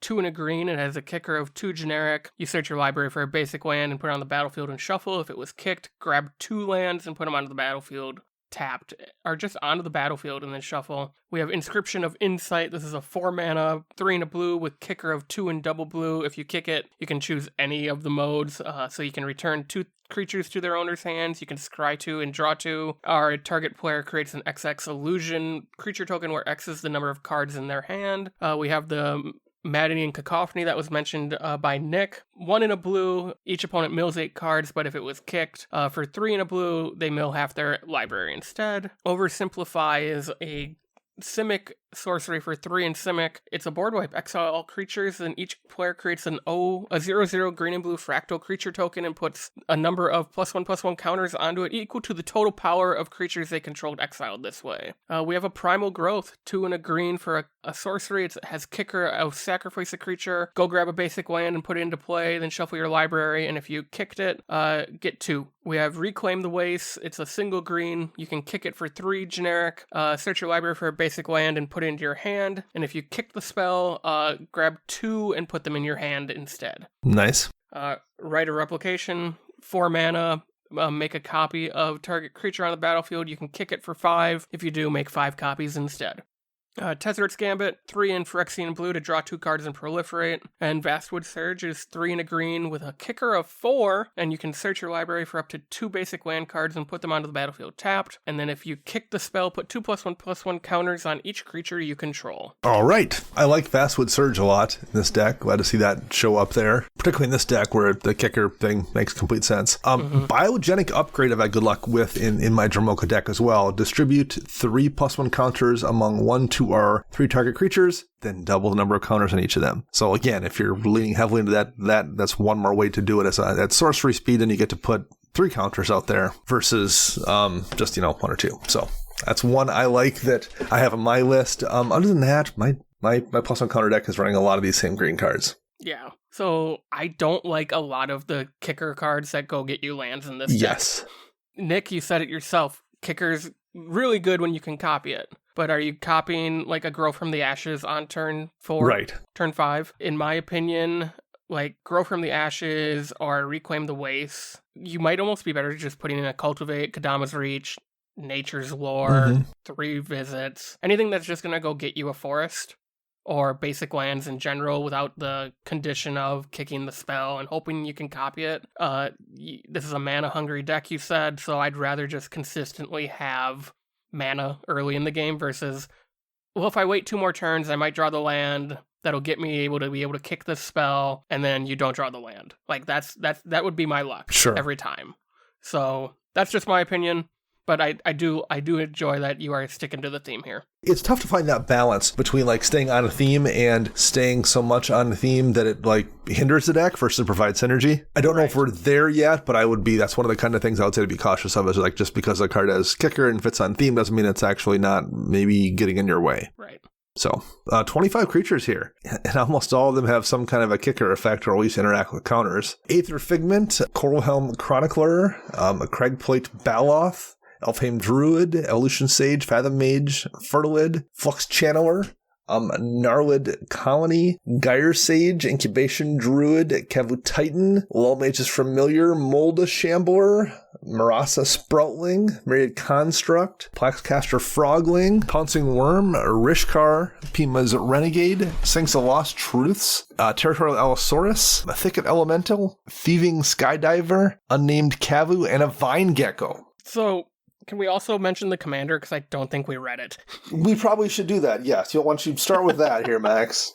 2 and a green. It has a kicker of 2 generic. You search your library for a basic land and put it on the battlefield and shuffle. If it was kicked, grab 2 lands and put them onto the battlefield tapped, or just onto the battlefield and then shuffle. We have Inscription of Insight. This is a 4 mana, 3 and a blue with kicker of 2 and double blue. If you kick it, you can choose any of the modes. So you can return 2 creatures to their owner's hands. You can scry 2 and draw 2. Our target player creates an XX illusion creature token where X is the number of cards in their hand. We have the Maddening Cacophony that was mentioned by Nick. 1 in a blue, each opponent mills 8 cards, but if it was kicked, for 3 in a blue, they mill half their library instead. Oversimplify is a Simic sorcery for 3 in Simic. It's a board wipe. Exile all creatures, and each player creates a 0/0 green and blue fractal creature token and puts a number of +1/+1 counters onto it equal to the total power of creatures they controlled exiled this way. We have a Primal Growth, 2 and a green for a sorcery. It has kicker of sacrifice a creature, go grab a basic land and put it into play, then shuffle your library, and if you kicked it, get 2. We have Reclaim the Waste. It's a single green. You can kick it for 3 generic. Search your library for a basic land and put it into your hand. And if you kick the spell, grab 2 and put them in your hand instead. Nice. Write a Replication, 4 mana. Make a copy of target creature on the battlefield. You can kick it for 5. If you do, make 5 copies instead. Tezzeret's Gambit, 3 in Phyrexian Blue to draw 2 cards and proliferate. And Vastwood Surge is 3 in a green with a kicker of 4, and you can search your library for up to 2 basic land cards and put them onto the battlefield tapped. And then if you kick the spell, put 2+1/+1 counters on each creature you control. All right. I like Vastwood Surge a lot in this deck. Glad to see that show up there, particularly in this deck where the kicker thing makes complete sense. Biogenic Upgrade I've had good luck with in my Dromoka deck as well. Distribute 3+1 counters among 1, 2, or 3 target creatures, then double the number of counters on each of them. So again, if you're leaning heavily into that's one more way to do it at sorcery speed, and you get to put 3 counters out there versus just 1 or 2. So that's one I like that I have on my list. Other than that, my +1 counter deck is running a lot of these same green cards. Yeah. So I don't like a lot of the kicker cards that go get you lands in this deck. Yes. Nick, you said it yourself. Kicker's really good when you can copy it. But are you copying like a Grow from the Ashes on turn 4? Right. Turn 5? In my opinion, like Grow from the Ashes or Reclaim the Wastes, you might almost be better just putting in a Cultivate, Kadama's Reach, Nature's Lore, 3 visits. Anything that's just going to go get you a forest or basic lands in general without the condition of kicking the spell and hoping you can copy it. This is a mana-hungry deck, you said, so I'd rather just consistently have mana early in the game versus, well, if I wait 2 more turns, I might draw the land that'll get me able to kick this spell, and then you don't draw the land. Like that would be my luck every time. So that's just my opinion, but I do enjoy that you are sticking to the theme here. It's tough to find that balance between like staying on a theme and staying so much on the theme that it like hinders the deck versus provides synergy. I don't know if we're there yet, but that's one of the kind of things I would say to be cautious of, is like just because a card has kicker and fits on theme doesn't mean it's actually not maybe getting in your way. Right. So 25 creatures here, and almost all of them have some kind of a kicker effect or at least interact with counters. Aether Figment, Coralhelm Chronicler, Cragplate Baloth, Elfheim Druid, Evolution Sage, Fathom Mage, Fertilid, Flux Channeler, Gnarlid Colony, Gyre Sage, Incubation Druid, Kavu Titan, Lull Mage's Familiar, Molda Shambler, Marasa Sproutling, Myriad Construct, Plaxcaster Frogling, Pouncing Worm, Rishkar, Pima's Renegade, Sinks of Lost Truths, Territorial Allosaurus, Thicket Elemental, Thieving Skydiver, Unnamed Kavu, and a Vine Gecko. So, can we also mention the commander? Because I don't think we read it. We probably should do that, yes. Why don't you start with that here, Max?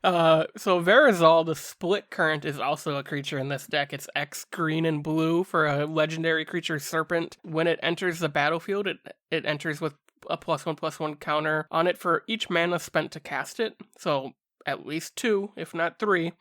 So Verazol, the Split Current, is also a creature in this deck. It's X green and blue for a legendary creature Serpent. When it enters the battlefield, it enters with a +1/+1 counter on it for each mana spent to cast it. So at least 2, if not 3.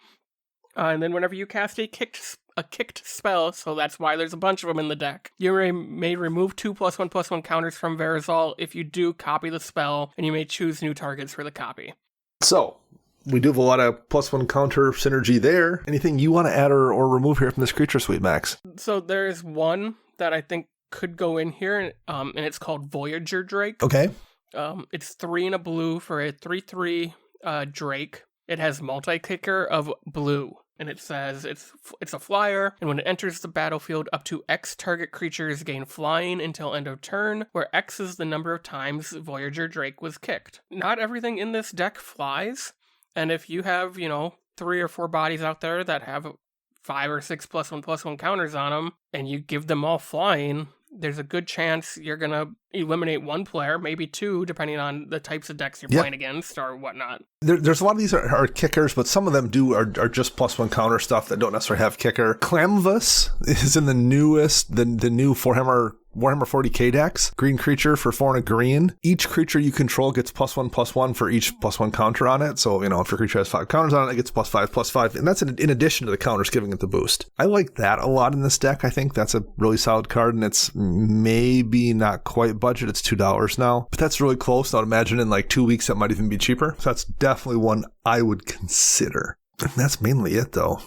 And then whenever you cast a kicked spell, so that's why there's a bunch of them in the deck, you may remove 2 +1/+1 counters from Verazol. If you do, copy the spell, and you may choose new targets for the copy. So, we do have a lot of +1 counter synergy there. Anything you want to add or remove here from this creature suite, Max? So there's one that I think could go in here, and it's called Voyager Drake. Okay. It's 3 and a blue for a 3/3 Drake. It has multi-kicker of blue. And it says it's a flyer, and when it enters the battlefield, up to X target creatures gain flying until end of turn, where X is the number of times Voyager Drake was kicked. Not everything in this deck flies, and if you have, 3 or 4 bodies out there that have 5 or 6 +1/+1 counters on them, and you give them all flying, there's a good chance you're going to eliminate 1 player, maybe 2, depending on the types of decks you're playing against or whatnot. There's a lot of these are kickers, but some of them are just +1 counter stuff that don't necessarily have kicker. Clamvus is in the new Warhammer 40k decks. Green creature for 4 and a green. Each creature you control gets +1/+1 for each +1 counter on it. So, if your creature has 5 counters on it, it gets +5/+5. And that's in addition to the counters giving it the boost. I like that a lot in this deck. I think that's a really solid card, and it's maybe not quite budget. It's $2 now. But that's really close. I'd imagine in like 2 weeks that might even be cheaper. So that's definitely one I would consider. And that's mainly it, though.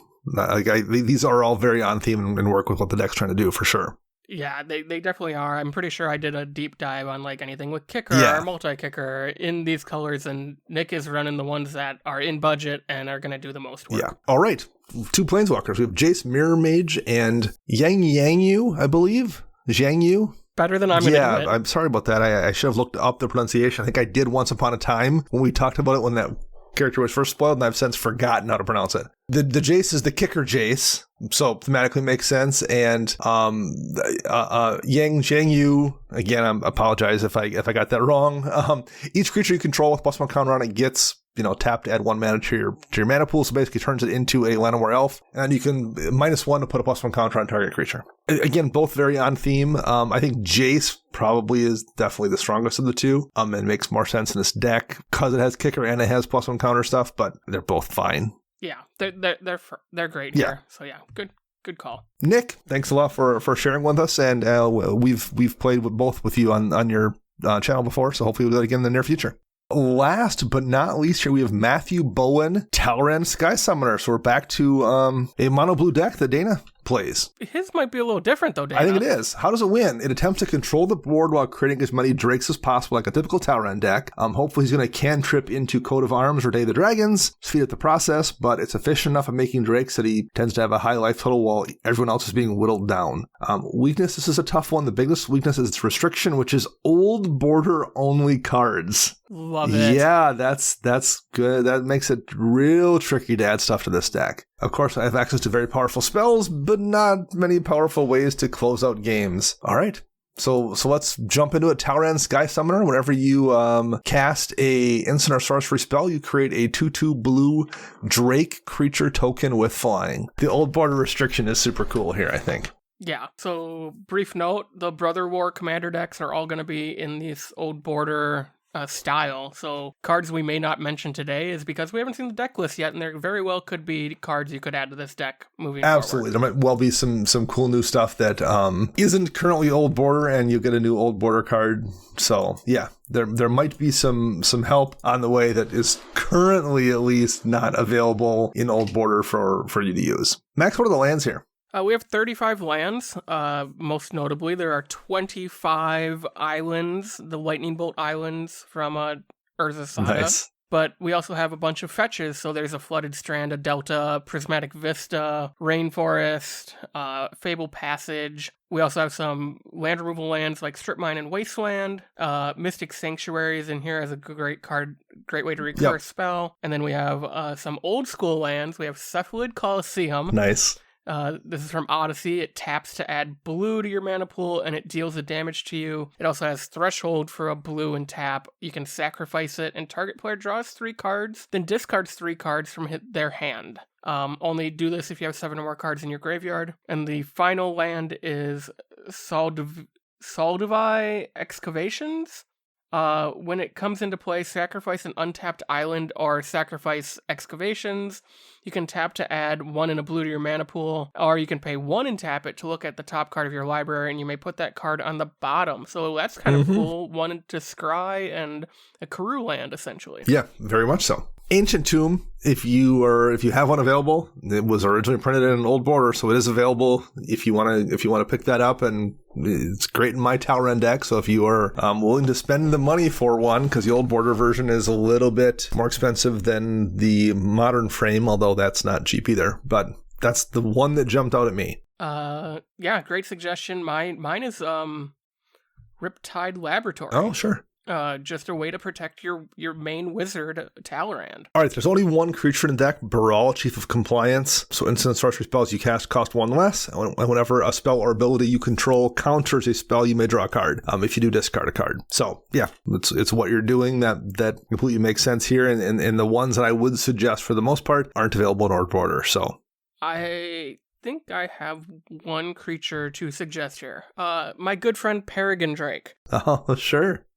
These are all very on theme and work with what the deck's trying to do, for sure. Yeah, they definitely are. I'm pretty sure I did a deep dive on like anything with kicker or multi-kicker in these colors, and Nick is running the ones that are in budget and are going to do the most work. Yeah. All right. 2 planeswalkers. We have Jace Mirror Mage and Yang Yu, I believe. Zhang Yu. better than I'm going to admit. I'm sorry about that. I should have looked up the pronunciation. I think I did once upon a time when we talked about it when that character was first spoiled, and I've since forgotten how to pronounce it. The Jace is the kicker Jace, so thematically makes sense. And Yang Yu, again, I apologize if I got that wrong. Each creature you control with +1 counter on it gets tap to add 1 mana to your mana pool, so basically turns it into a Llanowar Elf, and you can -1 to put a +1 counter on target creature. Again, both very on theme. I think Jace probably is definitely the strongest of the two, and makes more sense in this deck because it has kicker and it has +1 counter stuff, but they're both fine. Yeah, they're great here. So yeah, good call. Nick, thanks a lot for sharing with us, and we've played with both with you on your channel before, so hopefully we'll do it again in the near future. Last but not least, here we have Matthew Bowen, Talrand Sky Summoner. So we're back to a mono blue deck that Dana plays. His might be a little different, though, Dana. I think it is. How does it win? It attempts to control the board while creating as many Drakes as possible, like a typical Talrand deck. Hopefully he's going to cantrip into Coat of Arms or Day of the Dragons, speed up the process, but it's efficient enough at making Drakes that he tends to have a high life total while everyone else is being whittled down. Weakness, this is a tough one. The biggest weakness is its restriction, which is old border only cards. Love it. Yeah, that's good. That makes it real tricky to add stuff to this deck. Of course, I have access to very powerful spells, but not many powerful ways to close out games. All right. So let's jump into it. Talrand Sky Summoner. Whenever you cast a instant or sorcery spell, you create a 2/2 blue Drake creature token with flying. The old border restriction is super cool here, I think. Yeah, so brief note, the Brother War commander decks are all going to be in this old border style. So cards we may not mention today is because we haven't seen the deck list yet, and there very well could be cards you could add to this deck moving Absolutely. forward. There might well be some cool new stuff that isn't currently old border, and you get a new old border card. So yeah, there might be some help on the way that is currently at least not available in old border for you to use. Max, what are the lands here? We have 35 lands. Most notably, there are 25 islands, the Lightning Bolt Islands from Urza Saga. Nice. But we also have a bunch of fetches, so there's a Flooded Strand, a Delta, Prismatic Vista, Rainforest, Fable Passage. We also have some land removal lands like Strip Mine and Wasteland. Mystic Sanctuary is in here as a great way to recur a spell. And then we have some old school lands. We have Cephalid Coliseum. Nice. This is from Odyssey. It taps to add blue to your mana pool, and it deals a damage to you. It also has Threshold for a blue and tap. You can sacrifice it, and target player draws 3 cards, then discards 3 cards from their hand. Only do this if you have 7 or more cards in your graveyard. And the final land is Saldivai Excavations. When it comes into play, sacrifice an untapped island or sacrifice excavations. You can tap to add 1 and a blue to your mana pool, or you can pay 1 and tap it to look at the top card of your library, and you may put that card on the bottom. So that's kind of cool. 1 to scry and a Karoo land, essentially. Yeah, very much so. Ancient Tomb, if you have one available, it was originally printed in an old border, so it is available if you want to pick that up, and it's great in my Talrand deck. So if you are willing to spend the money for one, because the old border version is a little bit more expensive than the modern frame, although that's not cheap either. But that's the one that jumped out at me. Yeah, great suggestion. Mine is Riptide Laboratory. Oh, sure. Just a way to protect your main wizard, Talrand. All right, there's only one creature in the deck, Baral, Chief of Compliance. So instant sorcery spells you cast cost 1 less, and whenever a spell or ability you control counters a spell, you may draw a card. If you do, discard a card. So yeah, it's what you're doing that completely makes sense here, and the ones that I would suggest for the most part aren't available in Old Border. So I think I have one creature to suggest here. My good friend Peregrine Drake. Oh, sure.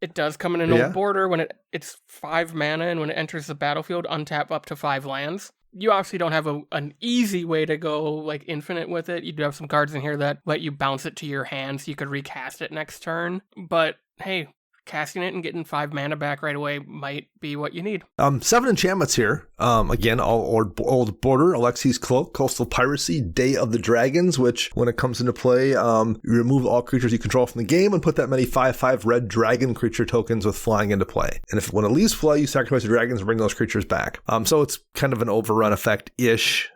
It does come in an old border when it's 5 mana, and when it enters the battlefield, untap up to 5 lands. You obviously don't have an easy way to go like infinite with it. You do have some cards in here that let you bounce it to your hand so you could recast it next turn. But hey, casting it and getting 5 mana back right away might be what you need. 7 enchantments here. Again, all old border, Alexi's Cloak, Coastal Piracy, Day of the Dragons, which when it comes into play, you remove all creatures you control from the game and put that many 5/5 red dragon creature tokens with flying into play. And when it leaves play, you sacrifice the dragons and bring those creatures back. So it's kind of an overrun effect-ish,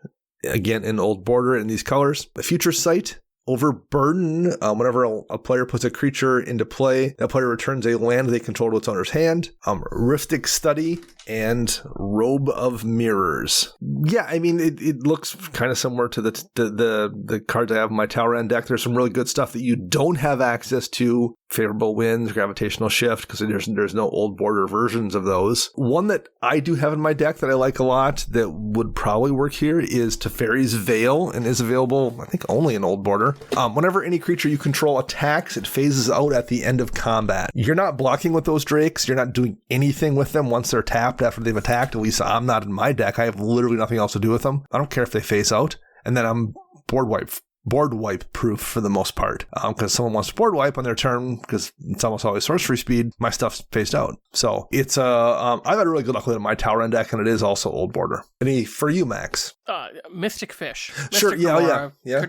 again, in old border in these colors. The Future Sight, Overburden. Whenever a player puts a creature into play, that player returns a land they control to its owner's hand. Riftic Study and Robe of Mirrors. Yeah, I mean, it looks kind of similar to the cards I have in my Talrand deck. There's some really good stuff that you don't have access to. Favorable Winds, Gravitational Shift, because there's no old border versions of those. One that I do have in my deck that I like a lot that would probably work here is Teferi's Veil, and is available, I think, only in old border. Whenever any creature you control attacks, it phases out at the end of combat. You're not blocking with those drakes. You're not doing anything with them once they're tapped after they've attacked. At least I'm not in my deck. I have literally nothing else to do with them. I don't care if they phase out. And then I'm board wipe proof for the most part. Because someone wants to board wipe on their turn, because it's almost always sorcery speed, my stuff's phased out. So it's I've had really good luck with it in my Talrand deck, and it is also old border. Any for you, Max? Mystic Fish. Sure, Mystic yeah.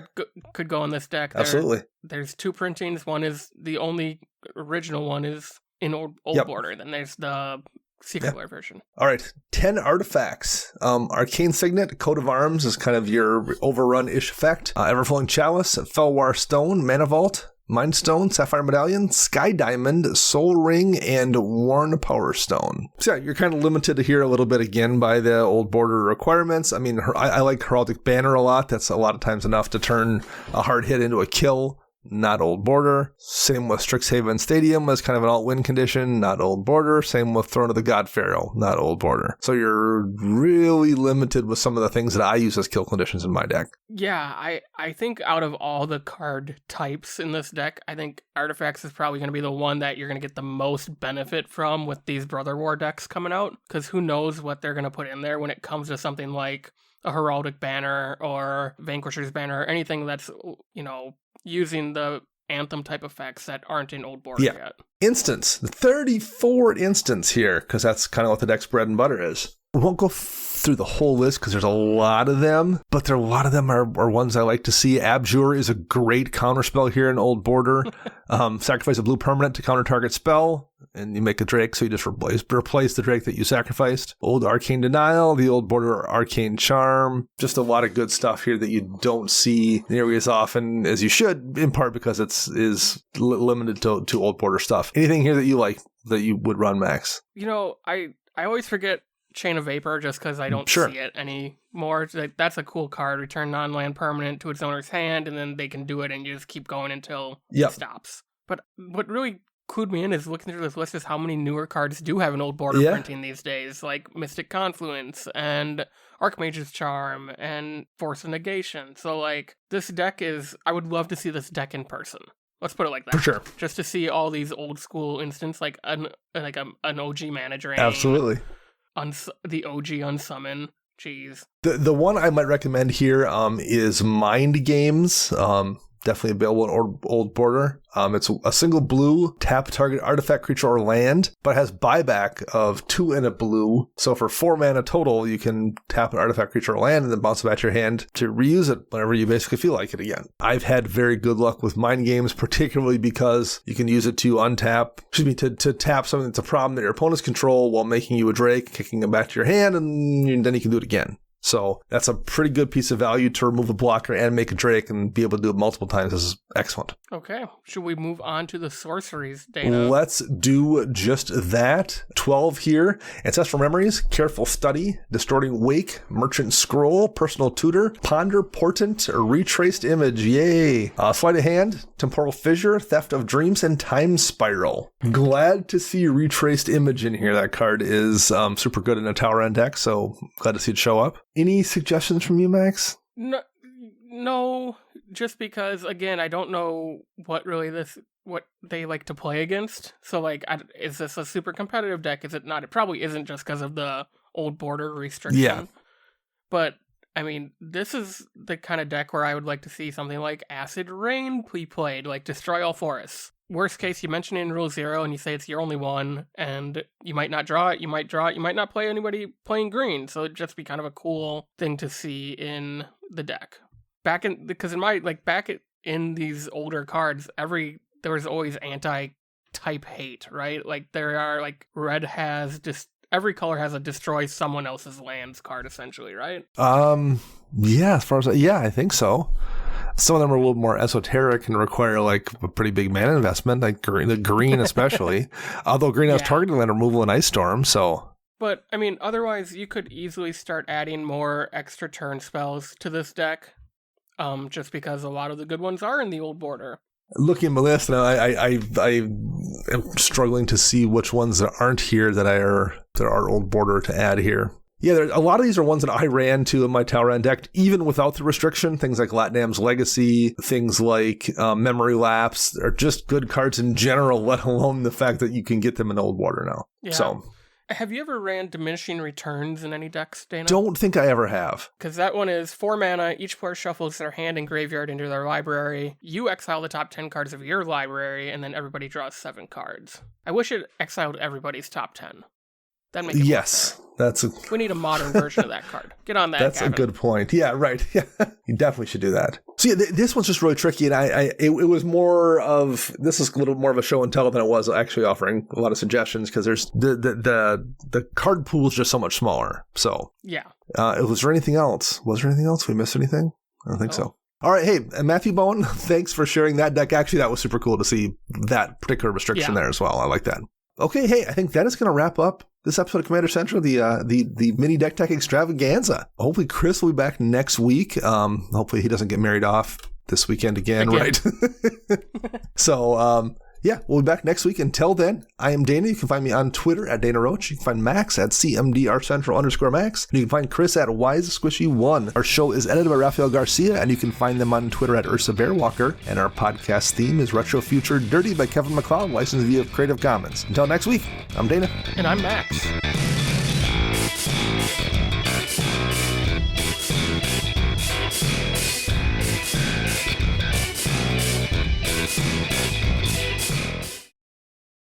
Could go in this deck. Absolutely. There's two printings. One is the only original one is in old border. Then there's the Secret version. All right, 10 artifacts. Arcane Signet, Coat of Arms is kind of your overrun-ish effect. Everflowing Chalice, Felwar Stone, Mana Vault, Mind Stone, Sapphire Medallion, Sky Diamond, Soul Ring, and Worn Power Stone. So yeah, you're kind of limited here a little bit again by the old border requirements. I mean, I like Heraldic Banner a lot. That's a lot of times enough to turn a hard hit into a kill. Not old border. Same with Strixhaven Stadium as kind of an alt-win condition, not old border. Same with Throne of the God Pharaoh, not old border. So you're really limited with some of the things that I use as kill conditions in my deck. Yeah, I think out of all the card types in this deck, I think Artifacts is probably going to be the one that you're going to get the most benefit from with these Brother War decks coming out. Because who knows what they're going to put in there when it comes to something like a Heraldic Banner or Vanquisher's Banner, or anything that's, using the Anthem type effects that aren't in old border yet. Instance, 34 instance here, because that's kind of what the deck's bread and butter is. We won't go through the whole list because there's a lot of them, but a lot of them are ones I like to see. Abjure is a great counterspell here in old border. Sacrifice a blue permanent to counter target spell, and you make a drake, so you just replace the drake that you sacrificed. Old Arcane Denial, the old border Arcane Charm. Just a lot of good stuff here that you don't see nearly as often as you should, in part because is limited to old border stuff. Anything here that you like that you would run, Max? I always forget Chain of Vapor just because I don't see it anymore. That's a cool card. Return non-land permanent to its owner's hand, and then they can do it and you just keep going until it stops. But what really clued me in is looking through this list is how many newer cards do have an old border printing these days, like Mystic Confluence and Archmage's Charm and Force of Negation. So this deck I would love to see this deck in person. Let's put it like that. For sure. Just to see all these old school instants, like an OG Manager. Absolutely. The OG Unsummon. Jeez. The one I might recommend here is Mind Games. Definitely available in old border. It's a single blue, tap target artifact, creature, or land, but has buyback of 2 and a blue. So for 4 mana total, you can tap an artifact, creature, or land, and then bounce it back to your hand to reuse it whenever you basically feel like it again. I've had very good luck with Mind Games, particularly because you can use it to to tap something that's a problem that your opponents control while making you a drake, kicking it back to your hand, and then you can do it again. So that's a pretty good piece of value to remove a blocker and make a drake and be able to do it multiple times. This is excellent. Okay. Should we move on to the sorceries, Dana? Let's do just that. 12 here. Ancestral Memories, Careful Study, Distorting Wake, Merchant Scroll, Personal Tutor, Ponder Portent, Retraced Image. Yay. Sleight of Hand, Temporal Fissure, Theft of Dreams, and Time Spiral. Glad to see Retraced Image in here. That card is super good in a Talrand deck, so glad to see it show up. Any suggestions from you, Max? No, just because, again, I don't know what they like to play against. So, is this a super competitive deck? Is it not? It probably isn't just because of the old border restriction. Yeah. But, I mean, this is the kind of deck where I would like to see something like Acid Rain be played, like Destroy All Forests. Worst case, you mention it in Rule 0 and you say it's your only one, and you might not draw it, you might not play anybody playing green, so it'd just be kind of a cool thing to see in the deck. Back in these older cards, there was always anti-type hate, right? Red has every color has a destroy someone else's lands card, essentially, right? Yeah, as far as I think so. Some of them are a little more esoteric and require like a pretty big mana investment, like the green especially. Although green has targeting land removal and Ice Storm, so. But, I mean, otherwise you could easily start adding more extra turn spells to this deck, just because a lot of the good ones are in the old border. Looking at my list, now I am struggling to see which ones that aren't here that are old border to add here. Yeah, a lot of these are ones that I ran to in my Talrand deck, even without the restriction. Things like Latnam's Legacy, things like Memory Lapse, are just good cards in general, let alone the fact that you can get them in old border now. Yeah. So, have you ever ran Diminishing Returns in any decks, Dana? Don't think I ever have. Because that one is 4 mana, each player shuffles their hand and graveyard into their library, you exile the top 10 cards of your library, and then everybody draws 7 cards. I wish it exiled everybody's top 10. That makes it yes. We need a modern version of that card. Get on that, That's Gavin. a good point. Yeah, right. Yeah, you definitely should do that. So yeah, this one's just really tricky, and it was more of, this is a little more of a show and tell than it was actually offering a lot of suggestions, because there's the card pool is just so much smaller. So yeah. Was there anything else? Was there anything else? We missed anything? I don't think so. All right, hey, Matthew Bowen, thanks for sharing that deck. Actually, that was super cool to see that particular restriction there as well. I like that. Okay, hey, I think that is going to wrap up this episode of Commander Central, the mini deck tech extravaganza. Hopefully Chris will be back next week. Hopefully he doesn't get married off this weekend again. Right? So, yeah, we'll be back next week. Until then, I am Dana. You can find me on Twitter at Dana Roach. You can find Max at CMDRCentral_Max. And you can find Chris at WiseSquishy1. Our show is edited by Rafael Garcia, and you can find them on Twitter at Ursa Bearwalker. And our podcast theme is Retro Future Dirty by Kevin MacLeod, licensed via Creative Commons. Until next week, I'm Dana. And I'm Max.